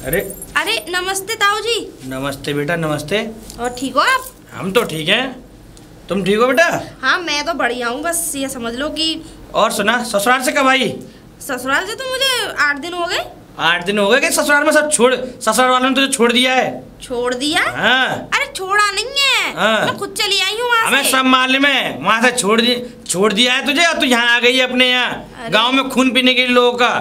अरे अरे नमस्ते ताऊ जी। नमस्ते बेटा, नमस्ते। और ठीक हो आप? हम तो ठीक हैं, तुम ठीक हो बेटा? हाँ मैं तो बढ़िया हूँ, बस ये समझ लो कि। और सुना, ससुराल से कब आई? ससुराल से तो मुझे 8 दिन हो गए। 8 दिन हो गए कि ससुराल में सब ससुराल वालों ने तुझे छोड़ दिया है? छोड़ दिया? हाँ। अरे छोड़ा नहीं है, हाँ। मैं खुद चली आई हूँ वहाँ से। हमें सब मालूम है, वहाँ से छोड़ दिया है तुझे, और तू यहाँ आ गई है अपने यहाँ गाँव में खून पीने के लिए लोगों का।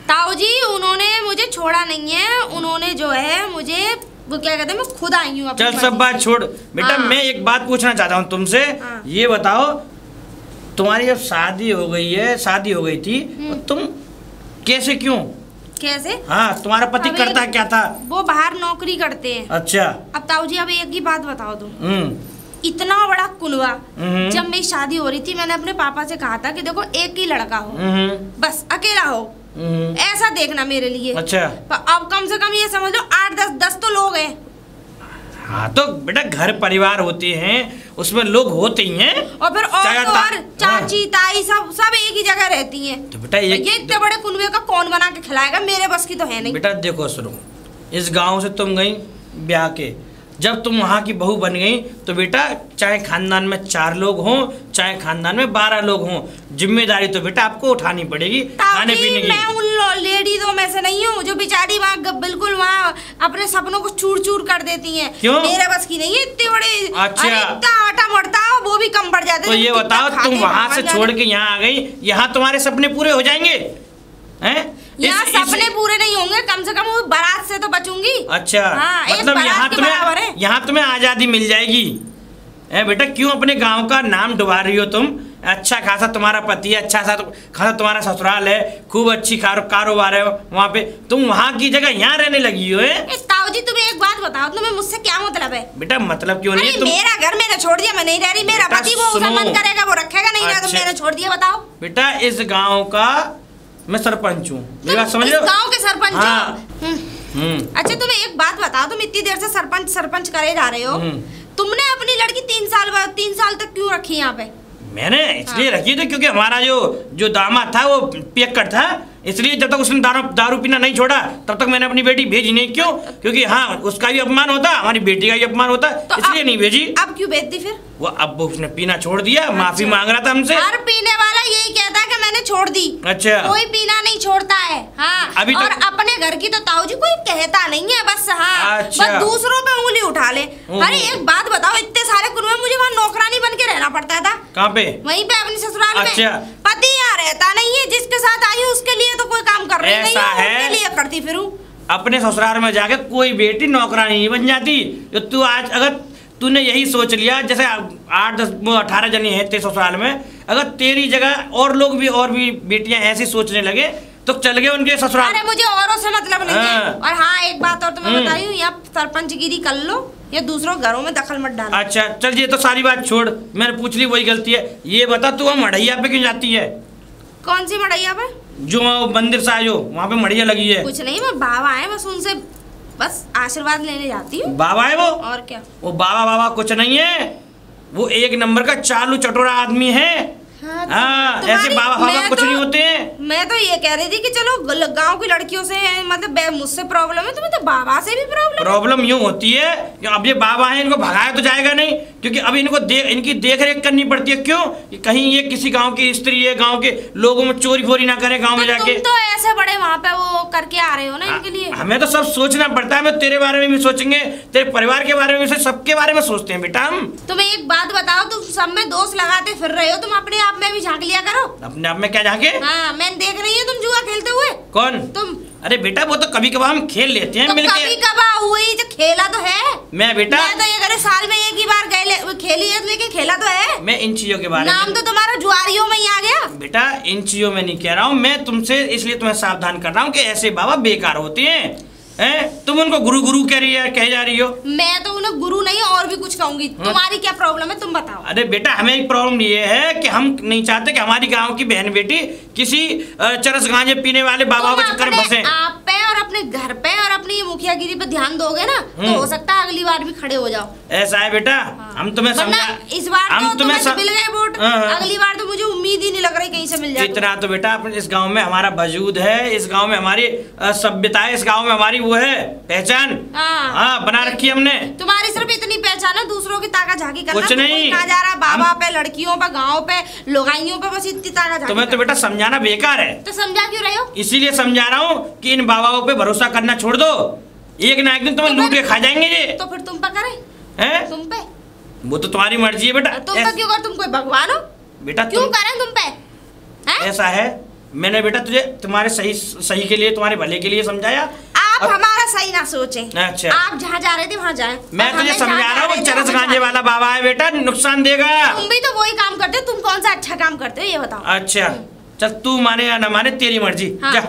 ताऊ जी उन्होंने मुझे छोड़ा नहीं है, उन्होंने जो है मुझे वो क्या कहते हैं, मैं खुद आई हूँ। चल सब बात छोड़ बेटा। हाँ। मैं एक बात पूछना चाहता हूँ तुमसे। हाँ। ये बताओ, तुम्हारी जब शादी हो गई है, शादी हो गई थी, तो तुम कैसे, क्यों? कैसे? हाँ, तुम्हारा पति करता क्या था? वो बाहर नौकरी करते हैं। अच्छा। अब ताऊ जी अब एक ही बात बताओ तुम। इतना बड़ा कुनवा, जब मेरी शादी हो रही थी मैंने अपने पापा से कहा था कि देखो एक ही लड़का हो, बस अकेला हो, ऐसा देखना मेरे लिए। अच्छा। अब कम से कम ये समझ लो 8-10 तो लोग हैं। हाँ तो बेटा घर परिवार होते हैं, उसमें लोग होते ही हैं। और फिर और चाची ताई सब एक ही जगह रहती हैं। तो बेटा ये इतने बड़े कुनवे का कौन बना के खिलाएगा, मेरे बस की तो है नहीं। बेटा देखो सुनो, इस गांव से तुम गई ब्याह के, जब तुम वहाँ की बहू बन गई तो बेटा चाहे खानदान में 4 लोग हों चाहे खानदान में 12 लोग हों, जिम्मेदारी तो बेटा आपको उठानी पड़ेगी खाने पीने की। मैं उन लेडीजों में से नहीं हूँ जो बेचारी वहाँ बिल्कुल वहाँ अपने सपनों को चूर चूर कर देती हैं। क्यों? मेरे बस की नहीं है इतने बड़े। अच्छा। इतना आटा मरता वो भी कम पड़ जाते। तो ये बताओ, तुम वहाँ से छोड़ के यहाँ आ गई, यहाँ तुम्हारे सपने पूरे हो जाएंगे? हैं? यहाँ सपने पूरे नहीं होंगे, कम से कम वो बारात से तो बचूंगी। अच्छा। हाँ, मतलब यहाँ तुम्हें आजादी मिल जाएगी। बेटा क्यों अपने गांव का नाम डुबा रही हो तुम? अच्छा खासा तुम्हारा पति है, अच्छा खासा तुम्हारा ससुराल है, खूब अच्छी कारोबार है वहाँ पे, तुम वहाँ की जगह यहाँ रहने लगी हो। ताऊ जी तुम्हें एक बात बताओ, तुम्हें मुझसे क्या मतलब है? बेटा मतलब क्यों नहीं? मेरा घर मैंने छोड़ दिया, मैं नहीं रह रही, मेरा पति वो मन करेगा वो रखेगा, नहीं रहा तो मैंने छोड़ दिया। बताओ बेटा, इस गाँव का मैं सरपंच हूँ, मेरी बात समझ लो। गांव के सरपंच? हाँ। अच्छा तुम्हें एक बात बताओ, तुम इतनी देर से सरपंच करे जा रहे हो, तुमने अपनी लड़की 3 साल तक क्यों रखी यहाँ पे? मैंने इसलिए रखी थी क्योंकि हमारा जो दामाद था वो पियक्कड़ था, इसलिए जब तक उसने दारू पीना नहीं छोड़ा तब तक मैंने अपनी बेटी भेजी नहीं। क्यों? क्योंकि हाँ उसका भी अपमान होता, हमारी बेटी का भी अपमान होता, तो इसलिए नहीं भेजी। अब क्यों भेज दी फिर? वो अब उसने पीना छोड़ दिया। अच्छा। माफी मांग रहा था हमसे। हर पीने वाला यही कहता है कि मैंने छोड़ दी। अच्छा। कोई पीना नहीं छोड़ता है। हाँ। अभी और अपने घर की तो ताऊ जी कोई कहता नहीं है, बस हाँ। अच्छा। बस दूसरों पे उंगली उठा ले। अरे एक बात बताओ, इतने सारे कुनबे मुझे वहाँ नौकरानी बन के रहना पड़ता था। कहाँ पे? वहीं पे अपनी ससुराल में। अच्छा। पति यहाँ रहता नहीं है, जिसके साथ आई हूँ उसके लिए तो कोई काम कर रही नहीं है, उसके लिए करती फिरूं। अपने ससुराल में जाके कोई बेटी नौकरानी नहीं बन जाती। तो तू आज अगर तूने यही सोच लिया, जैसे 8-10-18 जने हैं तेरे ससुराल में, अगर तेरी जगह और भी बेटियां ऐसी सोचने लगे तो चल गए उनके ससुराल। अरे मुझे औरों से मतलब नहीं है। और हाँ एक बात और तुम्हें बताई हूँ, यहाँ सरपंचगिरी कर लो या दूसरों घरों में दखल मत डालो। अच्छा चल, ये तो सारी बात छोड़, मैंने पूछ ली वही गलती है। ये बता तू वहाँ मढ़ैया पे क्यों जाती है? कौन सी मढ़ैया पे? जो मंदिर सा जो वहाँ पे मढ़ैया लगी है। कुछ नहीं, मैं बाबा है, बस उनसे बस आशीर्वाद लेने जाती हूँ। बाबा है वो? और क्या? वो बाबा कुछ नहीं है, वो एक नंबर का चालू चटोरा आदमी है। हाँ, ऐसे बाबा कुछ नहीं होते हैं। मैं तो ये कह रही थी कि चलो गांव की लड़कियों से मतलब मुझसे प्रॉब्लम है, तुम्हें तो बाबा से भी प्रॉब्लम यूँ होती है कि अब ये बाबा है, इनको भगाया तो जाएगा नहीं, क्योंकि अब इनकी देख रेख करनी पड़ती है। क्यों? कि कहीं ये किसी गांव की स्त्री है, गांव के लोगों में चोरी फोरी ना करे गांव में जाके। तुम तो ऐसे बड़े वहाँ पे वो करके आ रहे हो ना इनके लिए। हमें तो सब सोचना पड़ता है, हमें तेरे बारे में भी सोचेंगे, तेरे परिवार के बारे में भी, सबके बारे में सोचते हैं बेटा हम। तुम्हें एक बात बताओ, तुम सब में दोष लगाते फिर रहे हो, तुम अपने आप में भी झांक लिया करो। अपने आप में क्या झांके? हाँ मैं देख रही हूँ तुम जुआ खेलते हुए। कौन? तुम। अरे बेटा वो तो कभी कभार हम खेल लेते हैं, तो मिलके। कभी कभार हुई जो खेला तो है। मैं बेटा तो ये करे साल में एक ही बार खेली है, लेकिन खेला तो है। मैं इन चीजों के बारे में, नाम तो तुम्हारा जुआरियों में ही आ गया। बेटा इन चीजों में नहीं कह रहा हूँ मैं तुमसे, इसलिए तुम्हें सावधान कर रहा हूँ कि ऐसे बाबा बेकार होते हैं। तुम उनको गुरु कह जा रही हो। मैं तो उन्हें गुरु नहीं और भी कुछ कहूंगी। तुम्हारी क्या प्रॉब्लम है तुम बताओ। अरे बेटा हमें एक प्रॉब्लम ये है कि हम नहीं चाहते कि हमारी गांव की बहन बेटी किसी चरस गांजे पीने वाले बाबा के चक्कर में फंसे। आप पे और अपने घर पे और अपनी ये मुखियागिरी पे ध्यान दोगे ना तो हो सकता है अगली बार भी खड़े हो जाओ। ऐसा है बेटा। हम तुम्हें समझा, इस बार तो तुम्हें मिल गए वोट, अगली बार तो मुझे उम्मीद ही नहीं लग रही कहीं से मिल जाए। इतना तो बेटा अपन इस गांव में हमारा वजूद है, इस गांव में हमारी सभ्यता है, इस गांव में हमारी वो है पहचान, हाँ बना रखी हमने। तुम्हारी सिर्फ इतनी पहचान है, दूसरों की ताका झाकी करना कुछ नहीं। कहा जा रहा बाबा पे, लड़कियों पे, गाँव पे, लोगाइयों पे, बस इतनी ताका झाकी। तुम्हें तो बेटा समझाना बेकार है। तो समझा क्यों रहे हो? इसीलिए समझा रहा हूँ कि इन बाबाओं पे भरोसा करना छोड़ दो, एक ना एक दिन तुम्हें लूट के खा जाएंगे ये। तो फिर तुम पे करें? हैं? तुम पे? वो तो तुम्हारी मर्जी है बेटा। तुम पे क्यों कर? तुम कोई भगवान हो बेटा? क्यों करें तुम पे? ऐसा है, मैंने बेटा तुझे तुम्हारे सही के लिए, तुम्हारे भले के लिए समझाया। आप हमारा सही ना सोचें। अच्छा, आप जहाँ जा रहे थे वहाँ जाएं। मैं तुझे समझा रहा हूँ, चरस गांजे वाला बाबा है बेटा, नुकसान देगा। तुम भी तो वही काम करते हो, तुम कौन सा अच्छा काम करते हो ये बताओ। अच्छा चल, तू माने या ना माने तेरी मर्जी। हाँ। जा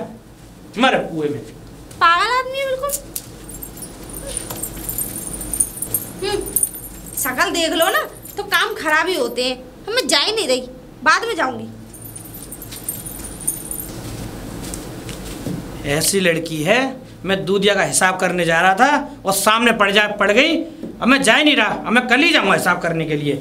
मर कुएं में। पागल आदमी है बिल्कुल। शकल देख लो ना तो काम खराब ही होते हैं। मैं जा ही नहीं रही, बाद में जाऊंगी। ऐसी लड़की है, मैं दूधिया का हिसाब करने जा रहा था और सामने पड़ गई। अब मैं जा ही नहीं रहा, अब मैं कल ही जाऊंगा हिसाब करने के लिए।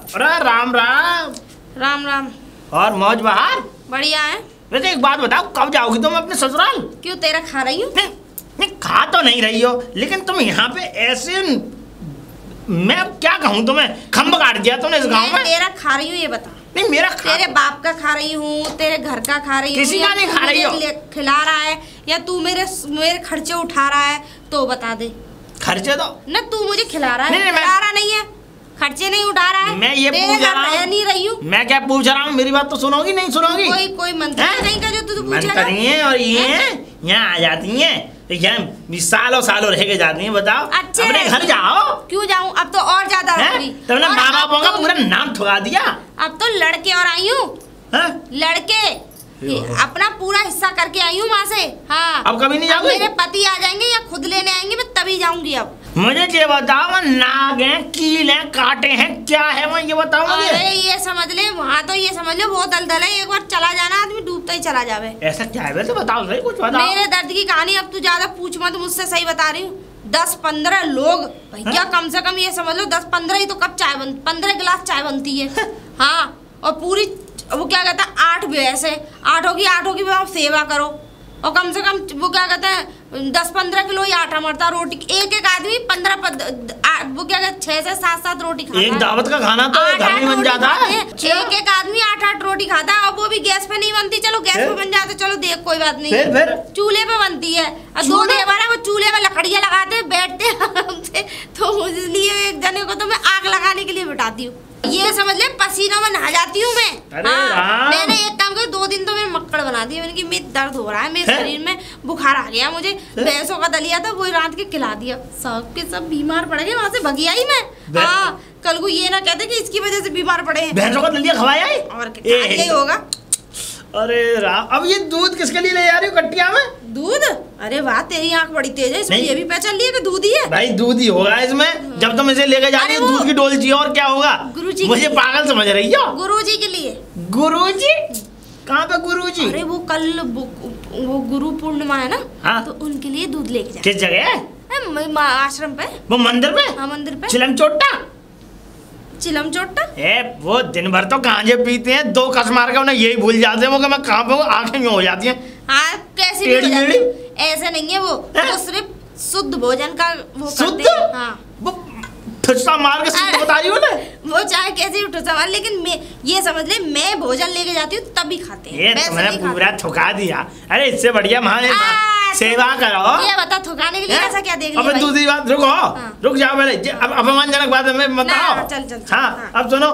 अरे राम राम। राम राम। और मौज बहार? बढ़िया है। वैसे एक बात बताओ, कब जाओगी तुम अपने ससुराल? क्यों तेरा खा रही हूँ? नहीं खा तो नहीं रही हो, लेकिन तुम यहाँ पे ऐसे, मैं क्या कहूँ तुम्हें, खम्भ काट दिया तुमने इस गांव में। तेरा खा रही हूँ ये बता। नहीं मेरा तेरे बाप का खा रही हूँ, तेरे घर का खा रही हूँ, किसी का नहीं खा रही हो। खिला रहा है या तू मेरे खर्चे उठा रहा है तो बता दे। खर्चे तो न तू मुझे खिला रहा है। नहीं, खिला रहा नहीं है, खर्चे नहीं उठा रहा है। मैं ये पूछ रहा हूँ, नहीं रही हूँ मैं क्या पूछ रहा हूँ, मेरी बात तो सुनोगी नहीं सुनोगी? कोई मंत्री नहीं का जो तू पूछेगा। मंत्री हैं और ये यहाँ आ जाती हैं, यहाँ सालों रह के जाती हैं। बताओ अच्छे अपने घर जाओ। क्यों जाऊँ? अब तो और ज्यादा तुमने माँ बापों का पूरा नाम ठुका दिया। अब तो लड़के और आई हूँ, लड़के अपना पूरा हिस्सा करके आई हूँ वहाँ से। हाँ अब कभी नहीं जाओगी? मेरे पति आ जाएंगे या खुद लेने आएंगे, मैं तभी जाऊंगी। अब मुझे ये बताओ, नाग हैं, कील हैं, कांटे हैं, क्या है वो ये बताओ मुझे। अरे ये समझ ले, वहाँ तो ये समझ लो बहुत दलदल है, एक बार चला जाना आदमी डूबता ही चला जावे। ऐसा क्या है वैसे, बताओ सही कुछ बताओ। मेरे दर्द की कहानी अब तू ज्यादा पूछ मत मुझसे, सही बता रही हूँ। 10-15 लोग भैया, कम से कम ये समझ लो 10-15 ही तो कप चाय 15 गिलास चाय बनती है। हाँ, और पूरी वो क्या कहता है 8 भैंस है, 8 की आप सेवा करो, और कम से कम वो क्या कहते हैं 10-15 किलो ही आटा मरता। रोटी एक आदमी 15 वो क्या कहते 6 से 7 रोटी खाता है। एक दावत का खाना तो घर में बन जाता है। एक आदमी 8 रोटी खाता है, और वो भी गैस पे नहीं बनती। चलो गैस पे बन जाते, चलो देख कोई बात नहीं, फिर चूल्हे पे बनती है। और 2 देवर है, वो चूल्हे पे लकड़ियाँ लगाते बैठते आराम से। तो इसलिए एक जने को तो मैं आग लगाने के लिए बिठाती हूँ। ये समझ ले पसीनों में नहा जाती हूँ मैं। हाँ, मैंने एक काम कर 2 दिन तो मैंने मक्कड़ बना दी। मैंने मेरे दर्द हो रहा है, मेरे शरीर में बुखार आ गया, मुझे भैंसों का दलिया था वही रात के खिला दिया। सब के सब बीमार पड़ गए, वहाँ से भगी आई मैं। हाँ, कल को ये ना कहते कि इसकी वजह से बीमार पड़े हैं। भैंसों का दलिया खवाया है और यही होगा। अरे राम, अब ये दूध किसके लिए ले जा रही हो कट्टिया में? दूध? अरे वाह, तेरी आंख बड़ी तेज है, इसमें ये भी पहचान लिया कि दूध ही है। भाई दूध ही होगा इसमें, जब तुम इसे लेके जा रही हो दूध की डोलची, और क्या होगा? गुरुजी, मुझे पागल समझ रही हो? गुरुजी के लिए। गुरुजी? कहाँ पे गुरुजी? अरे वो कल वो गुरु पूर्णिमा है ना। हाँ? तो उनके लिए दूध लेके जा। किस जगह? आश्रम पे। वो मंदिर पे? हाँ मंदिर पे। चिलम चोट्टा? चिलम चोट्टा? वो दिन भर तो गांजे पीते हैं, 2 कस मार के उन्हें यही भूल जाते हैं वो कि मैं कहाँ पे हूँ, आंखें में हो जाती हैं। हाँ कैसी भी हो जाती है, ऐसे नहीं है वो सिर्फ शुद्ध भोजन का वो करते हैं। हाँ वो ठुस्सा मार के शुद्ध बता रही हो ना। वो चाहे कैसे भी ठुस्सा मार, लेकिन मैं ये समझ ले मैं भोजन लेके जाती हूँ तभी खाते हैं। ये तुमने पूरा ठुका दिया। अरे इससे बढ़िया सेवा करो। ये बता ठुकाने के लिए ऐसा क्या देख लिया? अब दूसरी बात रुक जाओ पहले, अब अपमानजनक बात हमें बताओ। चल। हाँ अब सुनो,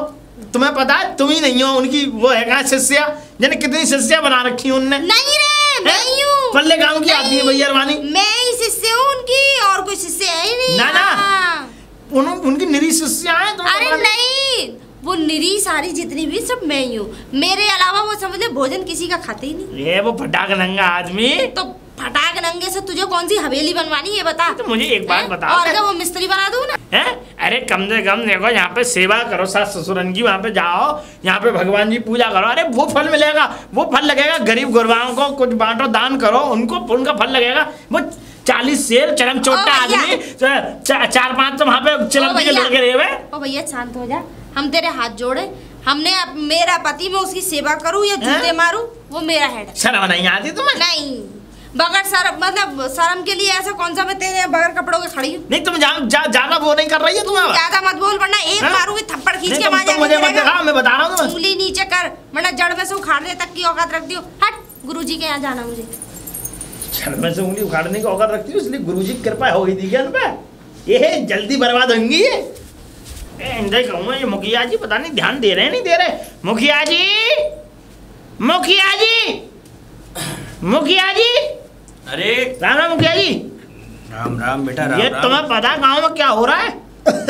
तुम्हें पता है तुम ही नहीं हो उनकी वो है कहाँ शिष्या, यानी कितनी शिष्या बना रखी है उनने। नहीं रे, मैं ही हूँ। पल्ले गाँव की आती है भैया रवानी। मैं ही शिष्य हूँ उनकी, और कोई शिष्य है ही नहीं। ना उनकी निरी शिष्या है। अरे नहीं, वो निरी सारी जितनी भी सब मैं ही हूँ। मेरे अलावा वो समझ ले भोजन किसी का खाते ही नहीं। ये वो फटाक नंगा आदमी। तो फटाक नंगे से तुझे कौन सी हवेली बनवानी है बता। तो मुझे एक बात बता। और क्या वो मिस्त्री बना दूं ना? हैं? अरे कम से कम देखो यहाँ पे सेवा करो सास ससुरन की, वहाँ पे जाओ, यहाँ पे भगवान जी पूजा करो, अरे वो फल मिलेगा, वो फल लगेगा। गरीब गुरबाओं को कुछ बांटो, दान करो, उनका फल लगेगा। वो 40 शेर चरम चोटा आदमी 4-5 तो वहाँ पे चिलम के लड़के रहे हुए। ओ भैया शांत हो जा, हम तेरे हाथ जोड़े, हमने अब मेरा पति मैं उसकी सेवा करूं या जूते मारूं वो मेरा हेड है। शर्म नहीं आती तुम्हें? नहीं, बगैर शर्म मतलब शर्म के लिए ऐसा कौन सा मैं तेरे बगैर कपड़ों के खड़ी हूँ? नहीं तुम ज्यादा वो नहीं कर रही है तुम्हें। ज्यादा मत बोल वरना एक मारूंगी थप्पड़ खींच के मार मुझे मत दिखाओ, मैं बता रहा हूँ। उंगली नीचे कर वरना जड़ में से उखाड़ने तक की औकात रख दियो। हट, गुरुजी के यहाँ जाना मुझे। जड़ में से उंगली उखाड़ने की औकात रखती हूँ, इसलिए गुरुजी की कृपा हो गई थी क्या उन पे? ये जल्दी बर्बाद होंगी ये। कहूँगा ये मुखिया जी पता नहीं ध्यान दे रहे हैं नहीं दे रहे। मुखिया जी, मुखिया जी, मुखिया जी। अरे राम राम मुखिया जी। राम राम बेटा। राम ये राम। तुम्हें पता गांव में क्या हो रहा है?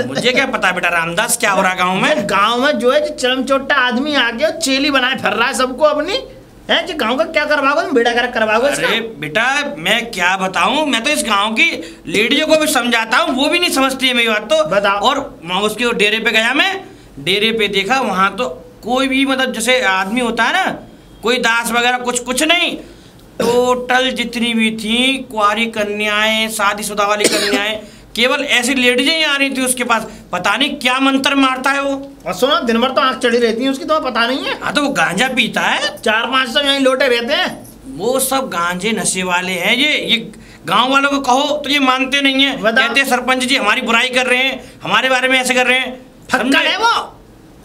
मुझे क्या पता बेटा रामदास क्या हो रहा है गाँव में? गांव में जो है चरम चोटा आदमी आ गया, चेली बनाए फिर रहा है सबको अपनी। है जी गांव का क्या करवाओगे तुम? बेड़ा कर करवाओगे इसका? अरे बेटा मैं क्या बताऊं, मैं तो इस गांव की लेडीजों को भी समझाता हूं, वो भी नहीं समझती है मेरी बात तो। बताओ। और उसके डेरे पे गया मैं, डेरे पे देखा वहां तो कोई भी मतलब जैसे आदमी होता है ना, कोई दास वगैरह कुछ नहीं। टोटल जितनी भी थी कुंवारी कन्याएं, शादीशुदा वाली कन्याएं, केवल ऐसी लेडीजें ही आ रही थी उसके पास। पता नहीं क्या मंत्र मारता है वो। और सुनो दिन भर तो आंख चढ़ी रहती है उसकी, तुम्हें पता नहीं है? हाँ तो वो गांजा पीता है, 4-5 सब यहीं लोटे रहते हैं। वो सब गांजे नशे वाले हैं। ये गांव वालों को कहो तो ये मानते नहीं है, कहते सरपंच जी हमारी बुराई कर रहे हैं, हमारे बारे में ऐसे कर रहे हैं। फक्कड़ है वो,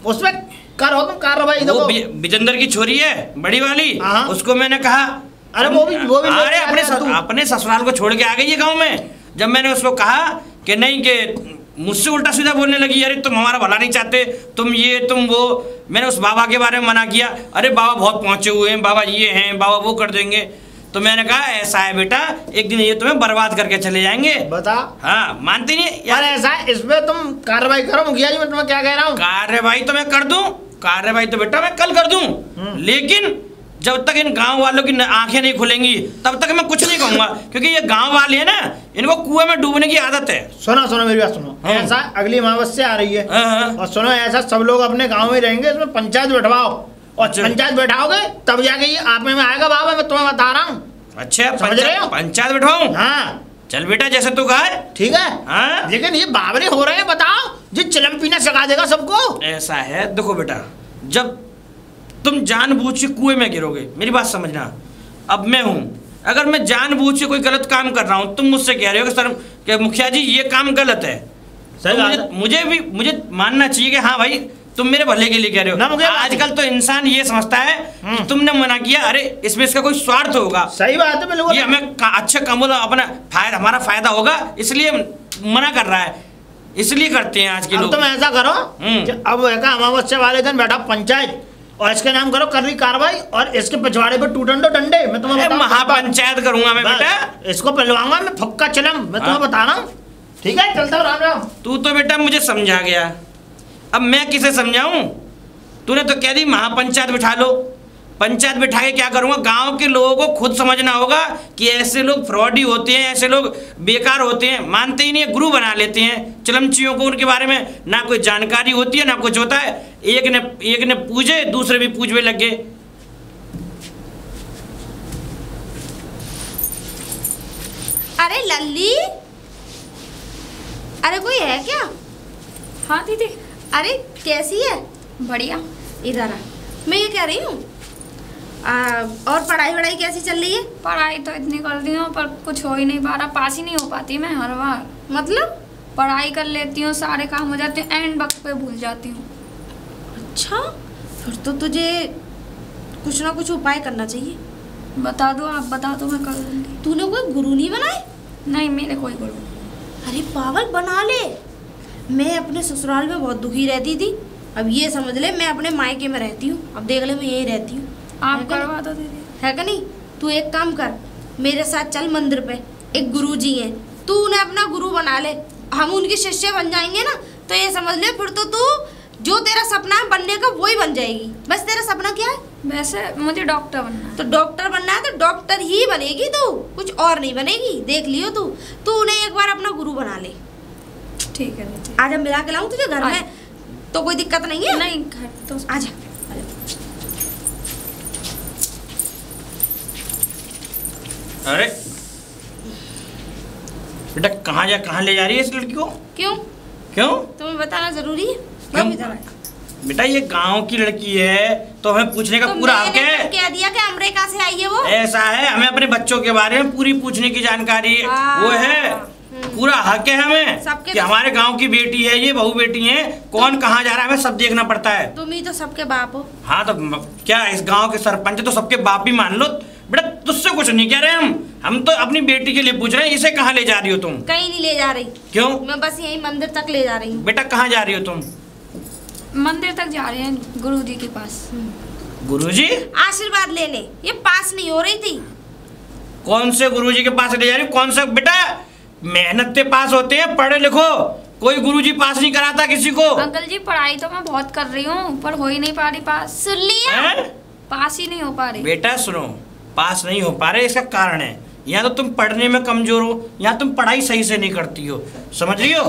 उसमें करो तुम कार्रवाई। वो विजेंद्र की छोरी है बड़ी वाली, उसको मैंने कहा अरे वो भी अरे अपने ससुराल को छोड़ के आ गई है गाँव में। जब मैंने उसको कहा कि नहीं कि मुझसे उल्टा सीधा बोलने लगी, अरे तुम हमारा भला नहीं चाहते, तुम ये तुम वो। मैंने उस बाबा के बारे में मना किया, अरे बाबा बहुत पहुंचे हुए हैं, बाबा ये हैं, बाबा वो कर देंगे। तो मैंने कहा ऐसा है बेटा, एक दिन ये तुम्हें बर्बाद करके चले जाएंगे। बता। हाँ मानते नहीं यार ऐसा है, इसमें तुम कार्रवाई करो। मुखिया जी मैं तुम्हें क्या कह रहा हूँ, कार्रवाई तो मैं कर दूं, कार्रवाई तो बेटा मैं कल कर दूं, लेकिन जब तक इन गांव वालों की आंखें नहीं खुलेंगी तब तक मैं कुछ नहीं कहूंगा, क्योंकि ये गांव वाले हैं ना, इनको कुएं में डूबने की आदत है। सुनो मेरी बात सुनो। ऐसा अगली अमावस्या आ रही है, और सुनो ऐसा सब लोग अपने गांव में रहेंगे, इसमें पंचायत बैठवाओ, और पंचायत बैठाओगे तब जाके ये आप में आएगा बाबा, मैं तुम्हें बता रहा हूँ। अच्छा पंचायत बैठवाऊं? हाँ चल बेटा जैसे तू कहा है। ठीक है। हाँ? लेकिन ये बावरे हो रहे हैं, बताओ जो चिलम पीना सिखा देगा सबको। ऐसा है देखो बेटा, जब तुम जानबूझ के कुएं में गिरोगे, मेरी बात समझना, अब मैं हूं, अगर मैं जानबूझ के कोई गलत काम कर रहा हूं, तुम मुझसे कह रहे हो कि सर कि मुखिया जी ये काम गलत है, तो मुझे मानना चाहिए कि हाँ भाई तुम मेरे भले के लिए कह रहे हो ना। आजकल तो इंसान ये समझता है कि तुमने मना किया, अरे इसमें इसका कोई स्वार्थ होगा। सही बात है, बिल्कुल। ये हमें अच्छे कमों अपना फायदा, हमारा फायदा होगा इसलिए मना कर रहा है, इसलिए करते हैं आज के लोग। तुम ऐसा करो, अब अमावस्या वाले दिन बैठा पंचायत, और इसके नाम करो कर रही कार्रवाई, और इसके पिछवाड़े पे टूटंडो डंडे। मैं तुम्हें महापंचायत करूंगा मैं बेटा, इसको पिलवाऊंगा मैं फक्का चिलम, मैं तुम्हें बता रहा हूँ। ठीक है चलता हूँ, राम राम। तू तो बेटा मुझे समझा गया, अब मैं किसे समझाऊं? तूने तो कह दी महापंचायत बिठा लो, पंचायत बिठा के क्या करूंगा? गांव के लोगों को खुद समझना होगा कि ऐसे लोग फ्रॉडी होते हैं, ऐसे लोग बेकार होते हैं, मानते ही नहीं है, गुरु बना लेते हैं चिलमचियों को, उनके बारे में ना कोई जानकारी होती है ना कुछ होता है। एक ने पूजे, दूसरे भी पूजने लग गए। अरे लल्ली, अरे कोई है क्या? हाँ दीदी। अरे कैसी है? बढ़िया। इधर आ, मैं ये कह रही हूँ और पढ़ाई वढ़ाई कैसी चल रही है? पढ़ाई तो इतनी कर रही हूँ पर कुछ हो ही नहीं पा रहा, पास ही नहीं हो पाती मैं हर बार। मतलब पढ़ाई कर लेती हूँ, सारे काम हो जाते हैं, एंड वक्त पे भूल जाती हूँ। अच्छा, फिर तो तुझे कुछ ना कुछ उपाय करना चाहिए। बता दो, आप बता दो, मैं कर दूँगी। तूने कोई गुरु नहीं बनाए? नहीं मेरे कोई गुरु। अरे पागल बना ले। मैं अपने ससुराल में बहुत दुखी रहती थी, अब ये समझ ले मैं अपने मायके में रहती हूँ, अब देख ले मैं यहीं रहती हूँ। आप करवा दो दीदी। है का नहीं? तू एक काम कर, मेरे साथ चल मंदिर पे, एक गुरुजी हैं, तू उन्हें अपना गुरु बना ले, हम उनके शिष्य बन जाएंगे ना, तो ये समझ ले फिर तो तू जो तेरा सपना है बनने का वही बन जाएगी। बस तेरा सपना क्या है? वैसे मुझे डॉक्टर बनना है। तो डॉक्टर बनना है तो डॉक्टर ही बनेगी तू, कुछ और नहीं बनेगी। देख लियो तू उन्हें एक बार अपना गुरु बना ले। ठीक है दीदी। आज हम मिला के लाऊं तुझे घर में, तो कोई दिक्कत नहीं है? नहीं घर तो आजा। अरे बेटा कहाँ ले जा रही है इस लड़की को? क्यों तुम्हें बताना जरूरी है? क्यों बेटा ये गांव की लड़की है तो हमें पूछने का तो पूरा हक है। तो कह दिया कि अमेरिका से आई है वो। ऐसा है, हमें अपने बच्चों के बारे में पूरी पूछने की जानकारी वो है, पूरा हक है हमें कि हमारे गांव की बेटी है ये, बहू बेटी है, कौन कहाँ जा रहा है हमें सब देखना पड़ता है। तुम ही तो सबके बाप हो। हाँ तो क्या इस गांव के सरपंच तो सबके बाप भी मान लो। बेटा तुझसे कुछ नहीं कह रहे हम तो अपनी बेटी के लिए पूछ रहे हैं। इसे कहाँ ले जा रही हो तुम? कहीं नहीं ले जा रही। क्यों? मैं बस यही मंदिर तक ले जा रही हूँ। बेटा कहाँ जा रही हो तुम? मंदिर तक जा रहे हैं गुरुजी के पास। गुरुजी? आशीर्वाद लेने। ये पास नहीं हो रही थी। कौन से गुरुजी के पास ले जा रही हो? कौन सा? बेटा मेहनत से पास होते हैं, पढ़े लिखो, कोई गुरुजी पास नहीं कराता किसी को। अंकल जी पढ़ाई तो मैं बहुत कर रही हूँ पर हो ही नहीं पा रही पास। सुन लिया? पास ही नहीं हो पा रही। बेटा सुनो, पास नहीं हो पा रहे इसका कारण है या तो तुम पढ़ने में कमजोर हो या तुम पढ़ाई सही से नहीं करती हो। समझ रही हो?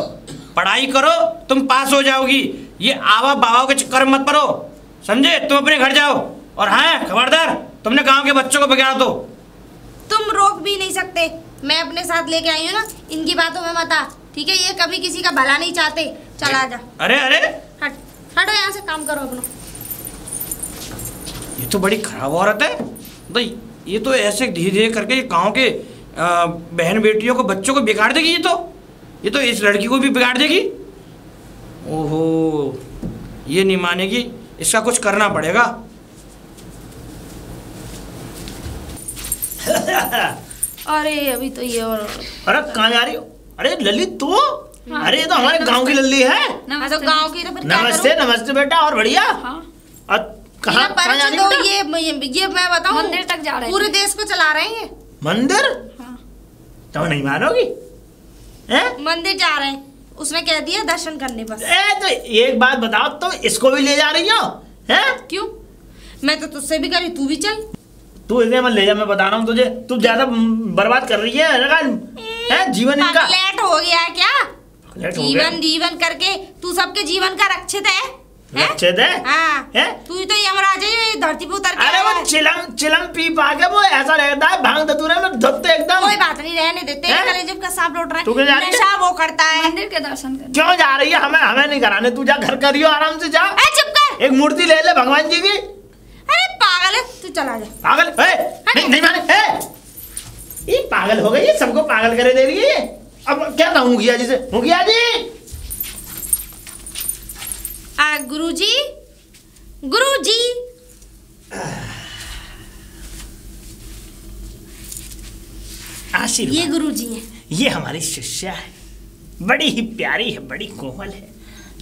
पढ़ाई करो तुम पास हो जाओगी। ये आवा बाबा के चक्कर में मत पड़ो, समझे? तुम अपने घर जाओ। और हाँ खबरदार, तुमने गांव के बच्चों को बिगाड़ दो। तुम रोक भी नहीं सकते। मैं अपने साथ लेके आई हूँ ना, इनकी बातों में मत आ, ठीक है? ये कभी किसी का भला नहीं चाहते। चला जा। अरे हटो यहाँ से, काम करो अपना। ये तो बड़ी खराब औरत है। तो ये तो ऐसे धीरे धीरे करके गांव के बहन बेटियों को, बच्चों को बिगाड़ देगी। ये तो इस लड़की को भी बिगाड़ देगी। ओहो, ये नहीं मानेगी, इसका कुछ करना पड़ेगा। अरे अभी तो ये और अरे कहाँ जा रही हो? अरे ललित तू? अरे ये तो हमारे गांव की लल्ली है। तो गांव की तो फिर नमस्ते नमस्ते बेटा। और बढ़िया? कहाँ जा रही हो? ये मैं बताऊं, मंदिर तक जा रहे हैं। पूरे देश को चला रहे हैं। मंदिर? तुम नहीं मानोगी? मंदिर जा रहे हैं, उसने कह दिया दर्शन करने बस। तो एक बात बताओ, तुम इसको भी ले जा रही हो? क्यों? मैं तो तुझसे भी करी, तू भी चल। तू इसे मत ले जा, मैं बता रहा हूँ तुझे। तू ज्यादा बर्बाद कर रही है जीवन इनका। लेट हो गया है क्या? जीवन करके तू सबके जीवन का रक्षित है। रक्षित है? हाँ। तू तो यमराज है, धरती पे उतर के। अरे वो चिलम पी पा के वो ऐसा रहता है, भांग धतूरे में धुतते एकदम। कोई बात नहीं, रहने देते हैं। कलेजे का सांप लौट रहा है। तू क्या जा रही है? नशा वो करता है। मंदिर के दर्शन कर। क्यों जा रही है? हमें नहीं कराने। तू जा, घर करियो आराम से जा। चुप कर। एक मूर्ति ले ले भगवान जी की। अरे पागल है तू, चला जा। पागल? नहीं माने। ये पागल हो गई, ये सबको पागल करे दे रही है। अब क्या कहूँ मुखिया जी से? मुखिया जी, गुरुजी आशीर्वाद। ये गुरुजी है। ये हमारी शिष्या है, बड़ी ही प्यारी है, बड़ी कोमल है।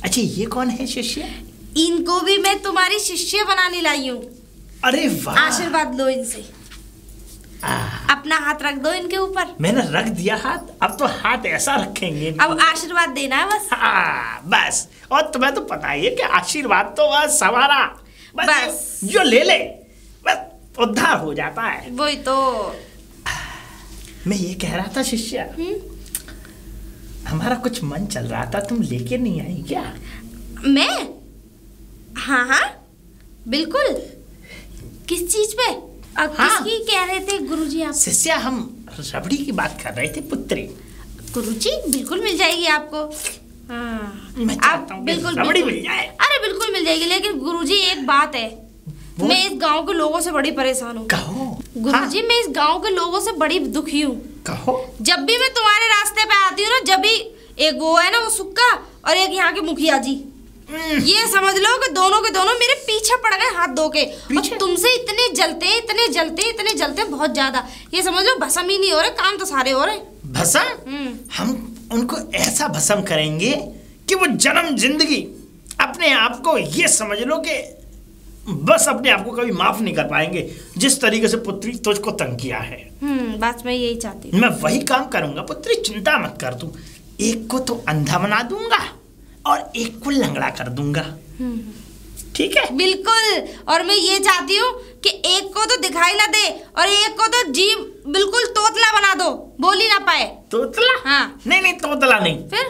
अच्छा ये कौन है शिष्या? इनको भी मैं तुम्हारी शिष्य बनाने लाई हूँ। अरे वाह। आशीर्वाद लो इनसे। अपना हाथ रख दो इनके ऊपर। मैंने रख दिया हाथ, अब तो हाथ ऐसा रखेंगे। अब आशीर्वाद देना है बस। बस। और तुम्हें तो पता ही है कि आशीर्वाद तो बस हमारा बस जो ले ले बस उद्धार हो जाता है। वही तो मैं ये कह रहा था शिष्या, हमारा कुछ मन चल रहा था, तुम लेके नहीं आई क्या? मैं? हाँ बिल्कुल। किस चीज पे? किसकी कह रहे थे गुरुजी आप? शिष्या हम रबड़ी की बात कर रहे थे, पुत्री। गुरुजी बिल्कुल मिल जाएगी आपको। मैं चाहता हूँ बिल्कुल रबड़ी मिल जाए। अरे बिल्कुल मिल जाएगी, लेकिन गुरुजी एक बात है, मैं इस गांव के लोगों से बड़ी परेशान हूँ। कहो। गुरुजी मैं इस गांव के लोगों से बड़ी दुखी हूँ। कहो। जब भी मैं तुम्हारे रास्ते पे आती हूँ ना, जब भी एक वो है ना वो सुक्का और एक यहाँ के मुखिया जी, ये समझ लो कि दोनों के दोनों मेरे पीछे पड़ गए हाथ धो के। और तुमसे इतने जलते बहुत ज्यादा। ये समझ लो भस्म ही नहीं हो रहे, काम तो सारे हो रहे। भस्म? हम उनको ऐसा भस्म करेंगे कि वो जन्म जिंदगी अपने आप को ये समझ लो कि बस अपने आप को कभी माफ नहीं कर पाएंगे, जिस तरीके से पुत्री तुझको तंग किया है। बस मैं यही चाहती हूँ। मैं वही काम करूंगा पुत्री, चिंता मत कर तू। एक को तो अंधा बना दूंगा और एक को लंगड़ा कर दूंगा। ठीक है बिल्कुल। और मैं ये चाहती हूँ कि एक को तो दिखाई ना दे और एक को तो जीभ बिल्कुल तोतला बना दो, बोल ही ना पाए। तोतला? हाँ। नहीं तोतला नहीं, फिर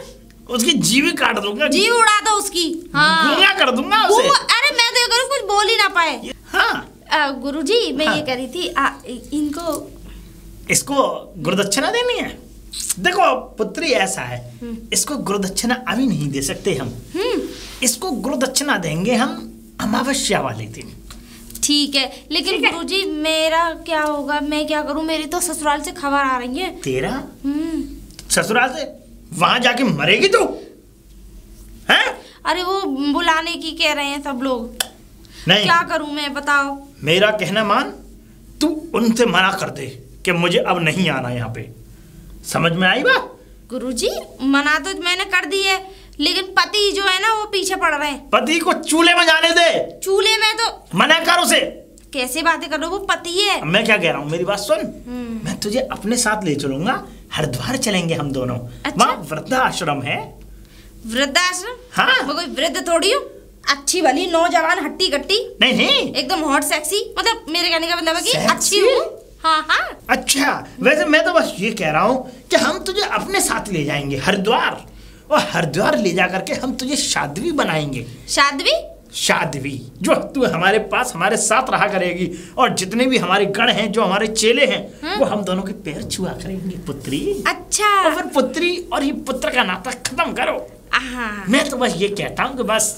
उसकी जीभ काट दूंगा, जीभ उड़ा दो उसकी। हाँ गूंगा कर दूंगा उसे। अरे मैं तो ये करूँ कुछ बोल ही ना पाए। हाँ गुरुजी मैं ये कह रही थी इसको गुरुदक्षिणा देनी है। देखो पुत्री ऐसा है, इसको गुरुदक्षिणा अभी नहीं दे सकते हम, इसको गुरुदक्षिणा देंगे हम अमावस्या वाले दिन। ठीक है, लेकिन गुरुजी मेरा क्या होगा, मैं क्या करूं? मेरी तो ससुराल से खबर आ रही है। तेरा ससुराल से? वहां जाके मरेगी तू? हैं? अरे वो बुलाने की कह रहे हैं सब लोग। नहीं, क्या करूं मैं, बताओ। मेरा कहना मान, तू उनसे मना कर दे कि मुझे अब नहीं आना यहाँ पे। समझ में आई बात? गुरुजी मना तो मैंने कर दी है, लेकिन पति जो है ना वो पीछे पड़ रहे हैं। पति को चूल्हे में जाने दे। चूल्हे में तो मना कर उसे। कैसे बातें कर रहे हो, वो पति है। मैं क्या कह रहा हूँ, मेरी बात सुन। मैं तुझे अपने साथ ले चलूंगा, हरिद्वार चलेंगे हम दोनों। अच्छा? वहाँ वृद्धाश्रम है। वृद्धाश्रम? हाँ। मैं कोई वृद्ध थोड़ी हूँ, अच्छी भली नौजवान हट्टी कट्टी। नहीं एकदम हॉट सेक्सी, मतलब मेरे कहने का मतलब है कि अच्छी हूँ। हाँ। अच्छा, वैसे मैं तो बस ये कह रहा हूँ कि हम तुझे अपने साथ ले जाएंगे हरिद्वार, और हरिद्वार ले जा करके हम तुझे साध्वी बनाएंगे। साध्वी जो तू हमारे पास हमारे साथ रहा करेगी, और जितने भी हमारे गण हैं, जो हमारे चेले हैं, वो हम दोनों के पैर छुआ करेंगे पुत्री। अच्छा। और फिर पुत्री और ये पुत्र का नाता खत्म करो। मैं तो बस ये कहता हूँ कि बस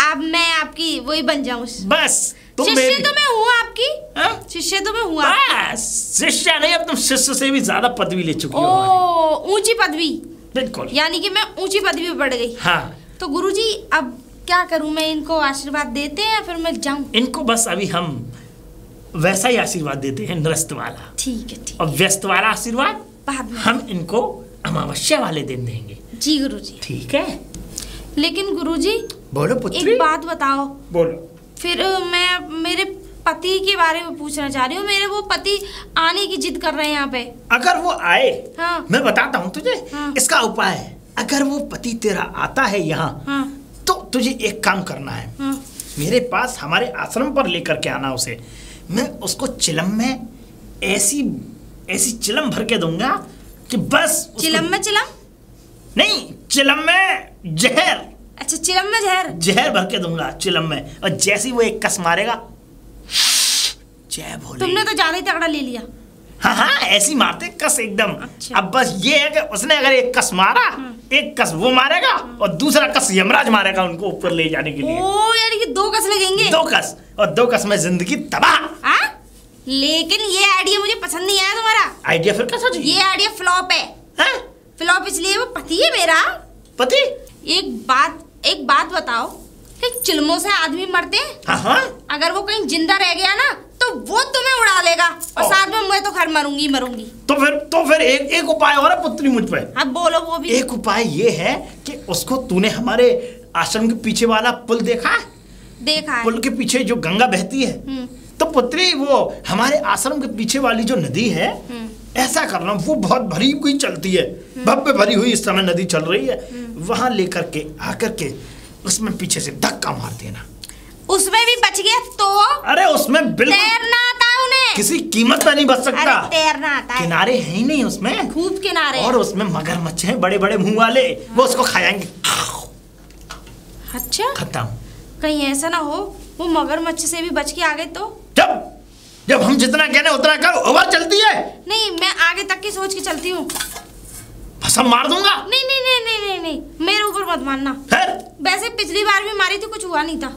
अब मैं आपकी वही बन जाऊँ। बस शिष्य तो मैं हूँ आपकी। शिष्य तो मैं हूँ। शिष्य नहीं, अब तुम शिष्य से भी ज्यादा पदवी ले चुकी हो। ऊंची पदवी। बिल्कुल, यानी कि मैं ऊंची पदवी पे बढ़ गई। हाँ। तो गुरुजी अब क्या करूं मैं, इनको आशीर्वाद देते हैं या फिर मैं जाऊं? इनको बस अभी हम वैसा ही आशीर्वाद देते हैं, नृत्य वाला। ठीक है। और व्यस्त वाला आशीर्वाद बाद में हम इनको अमावस्या वाले दिन देंगे। जी गुरुजी। ठीक है। लेकिन गुरुजी बोलो पुत्री। एक बात बताओ। बोलो। फिर मैं मेरे पति के बारे में पूछना चाह रही हूँ। मेरे वो पति आने की जिद कर रहे हैं यहाँ पे। अगर वो आए, हाँ। मैं बताता हूँ तुझे। हाँ। इसका उपाय है। अगर वो पति तेरा आता है यहाँ, हाँ। तो तुझे एक काम करना है। हाँ। मेरे पास हमारे आश्रम पर लेकर के आना उसे। मैं उसको चिलम में ऐसी चिलम भर के दूंगा कि बस चिलम में नहीं, चिलम में जहर। अच्छा, चिलम में जहर भर के दूंगा चिलम में, और जैसे ही वो एक कस मारेगा, जय भोले। तुमने तो ज्यादा ही तगड़ा ले लिया। हाँ, ऐसी मारते कस एकदम। अच्छा। अब बस ये है कि उसने अगर एक कस मारा, एक कस वो मारेगा और दूसरा कस यमराज मारेगा उनको ऊपर ले जाने के लिए। यानी कि 2 कस लगेंगे। 2 कस, और 2 कस में जिंदगी तबाह। लेकिन ये आइडिया मुझे पसंद नहीं आया तुम्हारा। आइडिया फिर कैसा? ये आइडिया फ्लॉप है। फ्लॉप इसलिए, वो पति है मेरा। पति? एक बात बताओ कि चिलमों से आदमी मरते हैं? हाँ। अगर वो कहीं जिंदा रह गया ना तो वो तुम्हें उड़ा लेगा, और साथ में मैं तो खैर मरूंगी। तो फिर एक उपाय और है पुत्री मुझ पे। अब बोलो वो भी। एक उपाय ये है कि उसको, तूने हमारे आश्रम के पीछे वाला पुल देखा है? देखा है। पुल के पीछे जो गंगा बहती है, तो पुत्री वो हमारे आश्रम के पीछे वाली जो नदी है, ऐसा करना, वो बहुत भरी हुई चलती है, भव्य भरी हुई इस समय नदी चल रही है, वहां लेकर के आकर के उसमें पीछे से धक्का मार देना। उसमें भी बच गया तो? अरे उसमें बिल्कुल तैरना आता है उन्हें, किसी कीमत पे नहीं बच सकता। अरे तैरना आता है। किनारे हैं ही नहीं उसमें, खूब किनारे, और उसमें मगरमच्छ हैं बड़े बड़े मुंह वाले, वो उसको खाएंगे। अच्छा, खत्म। कहीं ऐसा ना हो वो मगरमच्छ से भी बच के आ गए तो? जब हम जितना कहने उतना कर, ओवर चलती है। नहीं, मैं आगे तक की सोच के चलती हूँ। भसम मार दूंगा। नहीं, मेरे ऊपर मत मारना। वैसे पिछली बार भी मारी थी, कुछ हुआ नहीं था।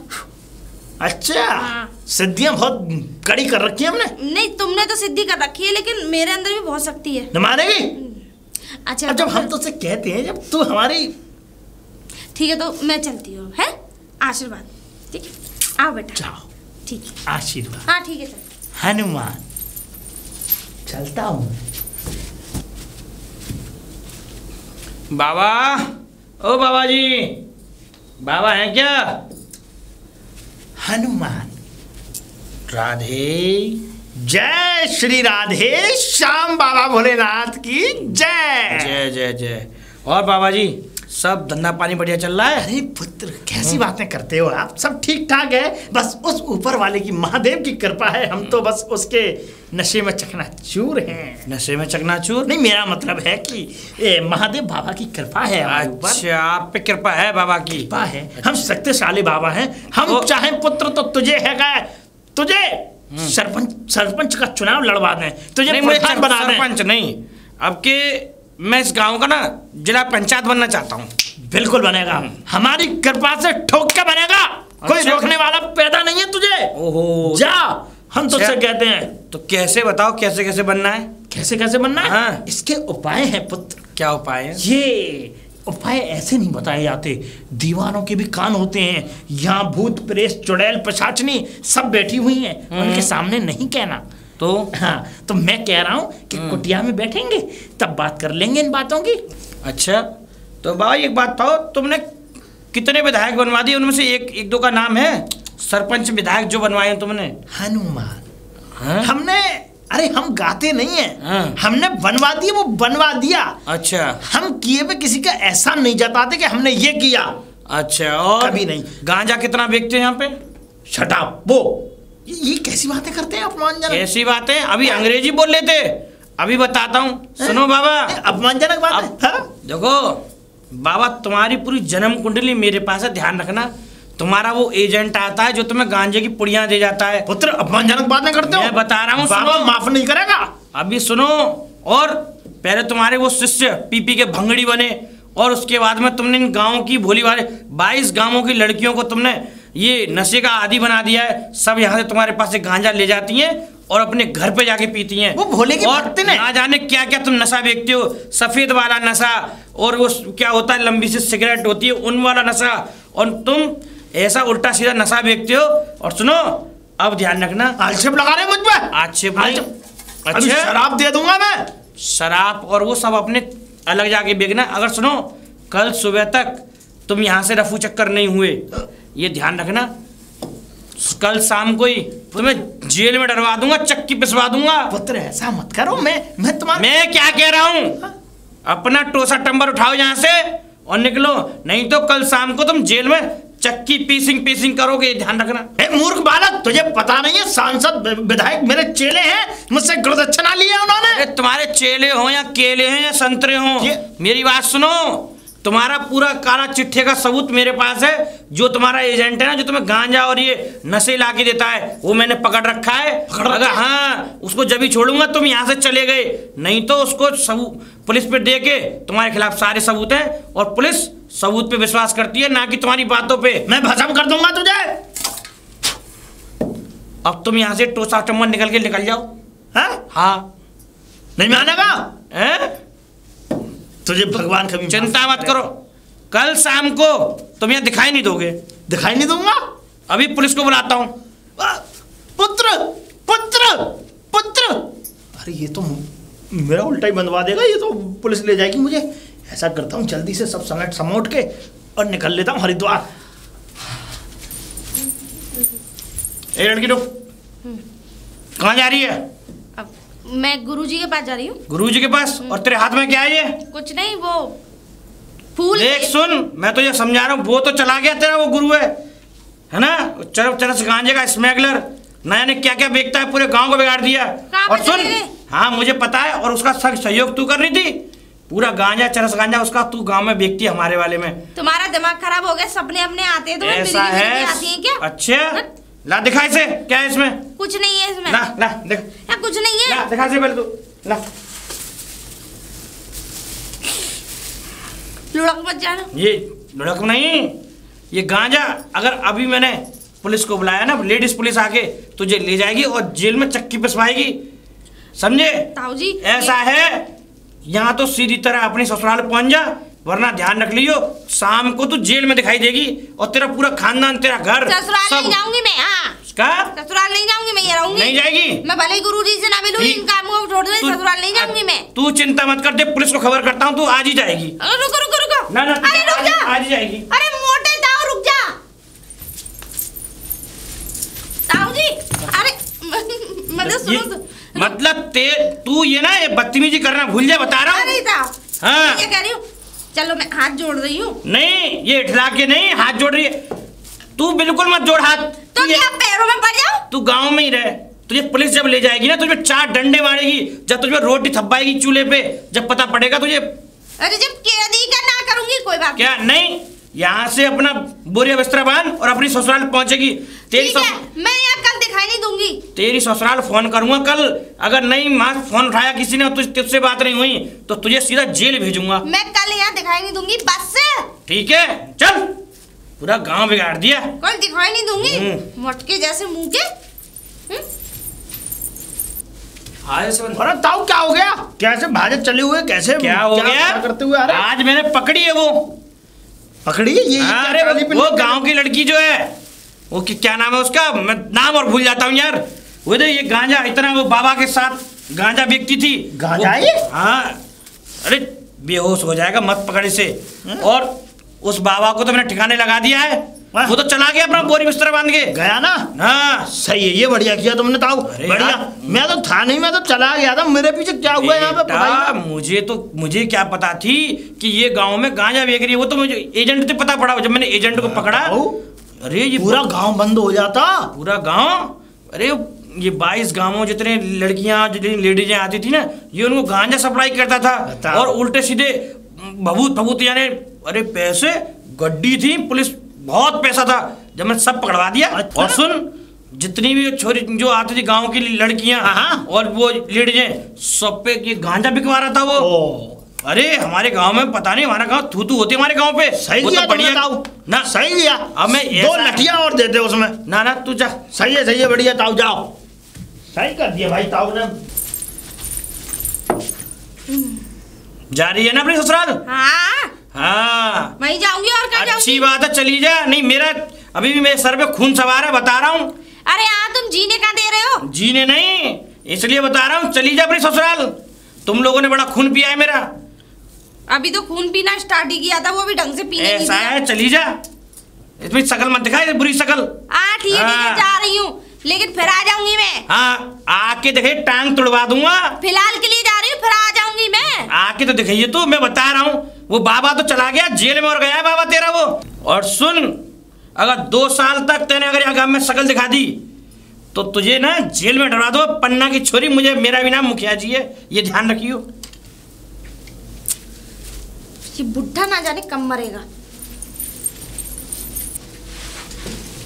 अच्छा। हाँ। सिद्धियां बहुत कड़ी कर रखी है हमने। नहीं, तुमने तो सिद्धि कर रखी है, लेकिन मेरे अंदर भी बहुत शक्ति है। न मानेगी? अच्छा, जब हम तुझसे कहते हैं, जब तू हमारी। ठीक है, तो मैं चलती हूँ। है आशीर्वाद। ठीक है, आओ बेटा। जाओ। ठीक है, आशीर्वाद। हाँ ठीक है, चल। हनुमान, चलता हूँ। बाबा, ओ बाबा जी, बाबा हैं क्या? हनुमान। राधे, जय श्री राधे श्याम बाबा भोलेनाथ की जय। जय जय जय। और बाबा जी सब धंधा पानी बढ़िया चल रहा है? अरे पुत्र कैसी बातें करते हो आप, सब ठीक ठाक है, बस उस ऊपर वाले की महादेव की कृपा है, हम तो बस उसके नशे में चकनाचूर हैं। नशे में चकनाचूर? नहीं, मेरा मतलब है कि महादेव बाबा की कृपा है हमारे ऊपर। अच्छा, आप पे कृपा है बाबा की? कृपा है, हम शक्तिशाली बाबा हैं। हम चाहे पुत्र तो तुझे है, तुझे सरपंच का चुनाव लड़वा दें, तुझे प्रधान बना दें। सरपंच नहीं, अब के मैं इस गांव का ना जिला पंचायत बनना चाहता हूँ। बिल्कुल बनेगा, हमारी कृपा से ठोक के बनेगा। कोई रोकने वाला पैदा नहीं है तुझे। ओहो, जा, हम तुझसे कहते हैं। तो कैसे बताओ, कैसे कैसे बनना है? कैसे कैसे बनना है? हाँ। इसके उपाय हैं पुत्र। क्या उपाय है? ये उपाय ऐसे नहीं बताए जाते, दीवानों के भी कान होते हैं। यहाँ भूत प्रेत चुड़ैल पिशाचनी सब बैठी हुई हैं, उनके सामने नहीं कहना। तो हाँ, तो मैं कह रहा हूँ कि कुटिया में बैठेंगे तब बात कर लेंगे इन बातों की। अच्छा, तो बाबा एक बात बताओ, तुमने कितने विधायक बनवा दिए? उनमें से एक दो का नाम है? सरपंच विधायक जो बनवाए हैं तुमने? हनुमान। हाँ? हमने, अरे हम गाते नहीं है, हाँ। हमने बनवा दिया, वो बनवा दिया। अच्छा, हम किए पे किसी का एहसान नहीं जताते कि हमने ये किया। अच्छा, और कभी नहीं। गांजा कितना बेचते हैं यहाँ पे? शटाप, वो ये कैसी बातें करते हैं अपमानजनक। ऐसी बातें अभी अंग्रेजी बोल लेते, अभी बताता हूँ, सुनो बाबा। अपमानजनक बात है। हाँ? देखो बाबा, तुम्हारी पूरी जन्म कुंडली मेरे पास है, ध्यान रखना। तुम्हारा वो एजेंट आता है जो तुम्हें गांजे की पुड़ियां दे जाता है। पुत्र अपमानजनक बातें करते हो। मैं बता रहा हूँ, बाबा माफ नहीं करेगा। अभी सुनो। और पहले तुम्हारे वो शिष्य पीपी के भंगड़ी बने, और उसके बाद में तुमने इन गाँव की भोली वाले 22 गाँवों की लड़कियों को तुमने ये नशे का आदी बना दिया है। सब यहाँ से तुम्हारे पास से गांजा ले जाती हैं और अपने घर पे जाके पीती हैं। वो भोले की और भक्ति ने ना जाने क्या क्या तुम नशा बेचते हो, सफेद वाला नशा, और वो क्या होता है लंबी सी सिगरेट होती है उन वाला नशा, और तुम ऐसा उल्टा सीधा नशा बेचते हो। और सुनो, अब ध्यान रखना, आक्षेप लगा रहे मुझ पे। आक्षेप? अच्छा, शराब दे दूंगा मैं। शराब और वो सब अपने अलग जाके बेचना। अगर सुनो, कल सुबह तक तुम यहाँ से रफू चक्कर नहीं हुए, ये ध्यान रखना, कल शाम को ही तुम्हें जेल में डरवा दूंगा, चक्की पिसवा दूंगा। पुत्र ऐसा मत करो, मैं तुम्हारा, मैं क्या कह रहा हूँ, अपना टोसा टंबर उठाओ यहाँ से और निकलो, नहीं तो कल शाम को तुम जेल में चक्की पीसिंग करोगे, ध्यान रखना। मूर्ख बालक, तुझे पता नहीं है सांसद विधायक मेरे चेले हैं, मुझसे गुरुदक्षिणा लिया उन्होंने। अरे तुम्हारे चेले हो या केले हैं या संतरे हो, मेरी बात सुनो, तुम्हारा पूरा काला चिट्ठे का सबूत मेरे पास है। जो तुम्हारा एजेंट है ना, जो तुम्हें गांजा और ये नशे ला के देता है, वो मैंने पकड़ रखा है। अगर हाँ, उसको जब ही छोड़ूंगा तुम यहाँ से चले गए, नहीं तो उसको सबूत पुलिस पे दे के तुम्हारे खिलाफ सारे सबूत हैं, और पुलिस सबूत पे विश्वास करती है, ना कि तुम्हारी बातों पे। मैं भस्म कर दूंगा तुझे। अब तुम यहाँ से टोसा टम्बर निकल जाओ। हाँ, नहीं मानेगा? तुझे भगवान कभी चिंता मत करो, कल शाम को तुम यहाँ दिखाई नहीं दोगे। दिखाई नहीं दूंगा? अभी पुलिस को बुलाता हूँ। पुत्र पुत्र पुत्र, अरे ये तो मेरा उल्टा ही बंधवा देगा, ये तो पुलिस ले जाएगी मुझे। ऐसा करता हूँ, जल्दी से सब समेट समोट के और निकल लेता हूँ हरिद्वार। ए लड़की, रुक, कहाँ जा रही है? अब मैं गुरुजी के पास जा रही हूँ। गुरुजी के पास? और तेरे हाथ में क्या है ये? कुछ नहीं, वो फूल। देख सुन, मैं तो ये समझा रहा हूँ, वो तो चला गया तेरा, वो गुरु है ना, चरस गांजे का स्मगलर, ना जाने क्या क्या बेचता है, पूरे गांव को बिगाड़ दिया। और सुन, हाँ मुझे पता है, और उसका सहयोग तू कर रही थी, पूरा गांजा चरस गांजा उसका तू गांव में बेचती है हमारे वाले में। तुम्हारा दिमाग खराब हो गया, सपने अपने आते हैं, तुम्हें ऐसा है? आती हैं क्या? अच्छा, ला दिखा इसे, क्या है इसमें? कुछ नहीं है इसमें। ला देख, कुछ नहीं है। ला दिखा इसे पहले तू, ला। लुढ़क मत जाना। ये लुढ़क नहीं, ये गांजा अगर अभी मैंने पुलिस को बुलाया ना, लेडीज पुलिस आके तुझे ले जाएगी और जेल में चक्की पिसवाएगी, समझे? ताऊ जी ऐसा है, यहाँ तो सीधी तरह अपनी ससुराल पहुंच जा, वरना ध्यान रख लियो, शाम को तू जेल में दिखाई देगी, और तेरा पूरा खानदान, तेरा घर। ससुराल नहीं जाऊंगी मैं। हाँ, ससुराल नहीं जाऊंगी मैं, ये रहूंगी। नहीं जाएगी? मैं भले गुरुजी से ना मिलूं, इन कामों को छोड़ दे, ससुराल नहीं जाऊंगी मैं। तू चिंता मत कर, दे पुलिस को खबर करता हूँ, तू आज ही जाएगी। रुको रुको रुको, ना अरे रुक जा, आज ही जाएगी। अरे मोटे ताऊ रुक जा। ताऊ जी, अरे मतलब सुनो, मतलब तू ये ना ये बदतमीजी करना भूल जा, बता रहा हूँ। नहीं था, हाँ, ये कह रही हूँ, चलो मैं हाथ जोड़ रही हूँ। नहीं, ये इठला के नहीं हाथ जोड़ रही है। तू बिल्कुल मत जोड़ हाथ। तो क्या पैरों में पड़ जाओ? तू गांव में ही रहे। तुझे पुलिस जब ले जाएगी ना, तुझे 4 डंडे मारेगी, जब तुझे रोटी थप्पाएगी चूल्हे पे, जब पता पड़ेगा तुझे। अरे जब कैदी का ना करूंगी कोई बात क्या नहीं, यहाँ से अपना बोरिया बिस्तरा बांध और अपनी ससुराल पहुंचेगी। मैं यहाँ कल दिखाई नहीं दूंगी। तेरी ससुराल फोन करूंगा कल, अगर नहीं माँ फोन उठाया किसी ने, तुझसे बात नहीं हुई तो तुझे सीधा जेल भेजूंगा। मैं कल यहाँ दिखाई नहीं दूंगी बस। ठीक है, चल। पूरा गांव बिगाड़ दिया। कल दिखाई नहीं दूंगी, मटके जैसे मुंह के। अरे ताऊ क्या हो गया? कैसे भाजत चले हुए? कैसे क्या हो गया करते हुए? अरे आज मैंने पकड़ी है। वो पकड़ी है ये? अरे वो गांव की लड़की जो है, वो क्या नाम है उसका, मैं नाम और भूल जाता हूँ यार। वो ये गांजा इतना, वो बाबा के साथ गांजा बेचती थी। गांजा ये? हाँ, अरे बेहोश हो जाएगा मत पकड़े से। और उस बाबा को तो मैंने ठिकाने लगा दिया है। वो तो चला गया अपना बोरी बिस्तर बांध के गया ना। हाँ सही है, ये बढ़िया किया तुमने ताऊ, बढ़िया। मैं तो था नहीं, मैं तो चला गया था। मेरे पीछे क्या हुआ यहाँ पे? मुझे क्या पता थी कि ये गांव में गांजा बेच रही है। वो तो मुझे एजेंट से पता पड़ा। जब मैंने एजेंट को पकड़ा, अरे ये पूरा गांव बंद हो जाता। पूरा गांव, अरे ये 22 गांवों जितने लड़कियां जितनी लेडीजें आती थी ना, ये उनको गांजा सप्लाई करता था। और उल्टे सीधे भभूत यानी, अरे पैसे गड्डी थी, पुलिस बहुत पैसा था। जब मैं सब पकड़वा दिया। और सुन, जितनी भी छोरी जो आती थी गांव की लड़कियां और वो लेडीजें, सब पे ये गांजा बिकवा रहा था वो। अरे हमारे गांव में पता नहीं, हमारा गांव थू होती हमारे गांव पे। सही किया तो बढ़िया ताऊ ना, सही किया। अब मैं 2 लठियां और देते उसमें। ना तू जा। सही है बढ़िया ताऊ, जाओ। सही कर दिया भाई ताऊ ने। जा रही है ना अपनी ससुराल? हाँ, मैं जाऊंगी। और क्या जाऊंगी? अच्छी बात है, चली जा। नहीं, मेरा अभी भी मेरे सर पे खून सवार है, बता रहा हूँ। अरे हाँ, तुम जीने का दे रहे हो? जीने नहीं, इसलिए बता रहा हूँ, चली जा अपनी ससुराल। तुम लोगों ने बड़ा खून पिया है मेरा। अभी तो खून पीना स्टार्ट ही किया था, वो भी ढंग से पीने ऐसा है, चली जा। इसमें शकल मत दिखाए, बुरी शकल। ठीक है, जा रही हूँ, लेकिन फिर आ जाऊंगी मैं। हाँ, आके देखे टांग तुड़वा दूंगा। फिलहाल के लिए जा रही हूँ, फिर आ जाऊंगी मैं। आके तो दिखाइए तू, मैं बता रहा हूँ। वो बाबा तो चला गया जेल में, और गया है बाबा तेरा वो। और सुन, अगर 2 साल तक तेने अगर यहाँ गाँव में शकल दिखा दी तो तुझे ना जेल में डरा दो। पन्ना की छोरी, मुझे मेरा भी नाम मुखिया जी है, ये ध्यान रखियो। ये बुढ़ा ना जाने कब मरेगा।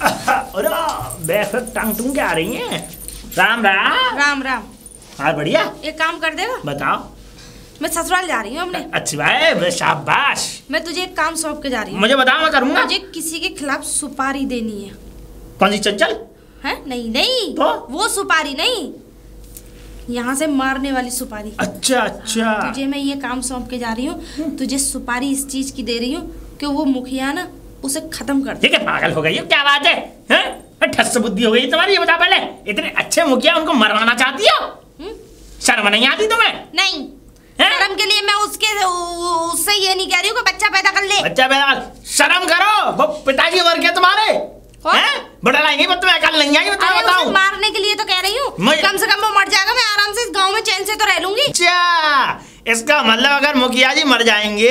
अरे बैठ टांग तुम क्या आ रही हैं? राम राम। राम राम। हाँ बढ़िया। एक काम कर देगा? बताओ। मैं ससुराल जा रही हूँ अपने। अच्छी बात, शाबाश। मैं तुझे एक काम सौंप के जा रही हूँ। मुझे बताओ, मैं करूँगा। मुझे किसी के खिलाफ सुपारी देनी है। कौन सी? चंचल है? नहीं तो? वो सुपारी नहीं, यहाँ से मारने वाली सुपारी। अच्छा। तुझे मैं ये काम सौंप के जा रही हूँ। तुझे सुपारी इस चीज की दे रही हूँ कि वो मुखिया ना उसे खत्म कर दे। ठीक है, पागल हो गई हो, क्या बात है? ठस बुद्धि हो गई तुम्हारी। ये बता पहले, इतने अच्छे मुखिया उनको मरवाना चाहती हो? शर्म नहीं आती तुम्हें? नहीं, शर्म के लिए मैं उससे ये नहीं कह रही हूँ कि बच्चा पैदा कर ले। बच्चा पैदा? शर्म करो, वो पिताजी मर गए तुम्हारे। बड़ा लाएंगे तुम्हें, अकल नहीं आएगी? बताओ। मारने के लिए तो कह रही हूँ, कम से कम वो मर जाएगा, मैं आराम से इस गांव में चैन से तो रह लूंगी। अच्छा, इसका मतलब अगर मुखिया जी मर जाएंगे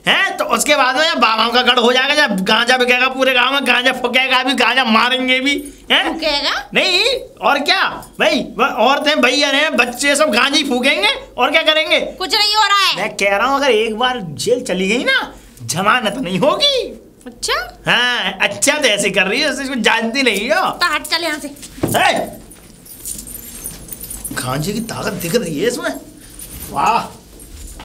हैं तो उसके बाद में बाबाओं का गढ़ हो जाएगा। जब गांजा बिकेगा पूरे गांव में, गांजा फूकेगा भी, गांजा मारेंगे भी। फूकेगा? नहीं और क्या भाई, औरतें भैया हैं, बच्चे सब गांजी फूकेंगे और क्या करेंगे? कुछ नहीं हो रहा है। मैं कह रहा हूँ, अगर एक बार जेल चली गई ना, जमानत नहीं होगी। अच्छा? हाँ, अच्छा तो ऐसे कर रही है, इसको जानती नहीं हो। तो हट चल यहाँ से। गांजे की ताकत दिख रही है इसमें। वाह।